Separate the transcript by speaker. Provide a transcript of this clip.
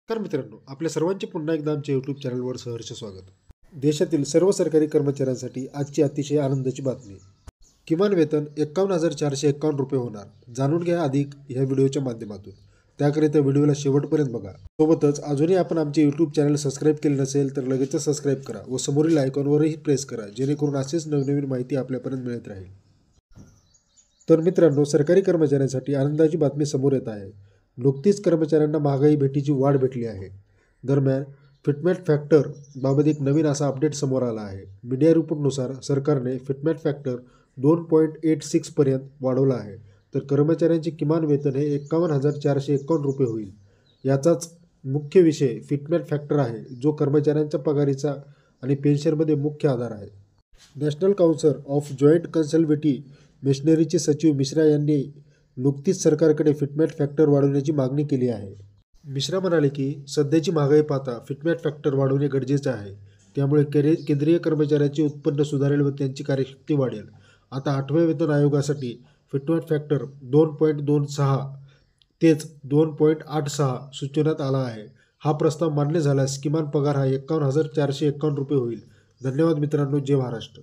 Speaker 1: तर मित्रांनो, आपल्या सर्वांचे पुन्हा एकदा आमच्या यूट्यूब चॅनलवर सहर्ष स्वागत. देशातील सर्व सरकारी कर्मचाऱ्यांसाठी आजची अतिशय आनंदाची बातमी. किमान वेतन 51,451 रुपये होणार. जाणून घ्या अधिक ह्या व्हिडिओच्या माध्यमातून. त्याकरिता व्हिडिओला शेवटपर्यंत बघा. सोबतच अजूनही आपण आमचे यूट्यूब चॅनल सबस्क्राईब केले नसेल तर लगेचच सबस्क्राईब करा व समोरील आयकॉनवरही प्रेस करा, जेणेकरून असेच नवनवीन माहिती आपल्यापर्यंत मिळत राहील. तर मित्रांनो, सरकारी कर्मचाऱ्यांसाठी आनंदाची बातमी समोर येत आहे. नुकतीच कर्मचाऱ्यांना महागाई भेटीची वाढ भेटली आहे. दरम्यान फिटमेट फॅक्टर बाबत एक नवीन असा अपडेट समोर आला आहे. मीडिया रिपोर्टनुसार सरकारने फिटमेट फॅक्टर 2.86 पर्यंत वाढवला आहे. तर कर्मचाऱ्यांचे किमान वेतन हे 51,451 रुपये होईल. याचाच मुख्य विषय फिटमेट फॅक्टर आहे, जो कर्मचाऱ्यांच्या पगारीचा आणि पेन्शनमध्ये मुख्य आधार आहे. नॅशनल काउन्सिल ऑफ जॉईंट कन्सल्टेटिव्ह मिशनरीचे सचिव मिश्रा यांनी नुकतीच सरकारकडे फिटमेट फॅक्टर वाढवण्याची मागणी केली आहे. मिश्रा म्हणाले की सध्याची महागाई पाहता फिटमेट फॅक्टर वाढवणे गरजेचे आहे. त्यामुळे केंद्रीय कर्मचाऱ्यांचे उत्पन्न सुधारेल व त्यांची कार्यशक्ती वाढेल. आता 8व्या वेतन आयोगासाठी फिटमेट फॅक्टर 2.26 तेच 2.86 सुचवण्यात आला आहे. हा प्रस्ताव मान्य झाल्यास किमान पगार हा 51,451 रुपये होईल. धन्यवाद मित्रांनो. जय महाराष्ट्र.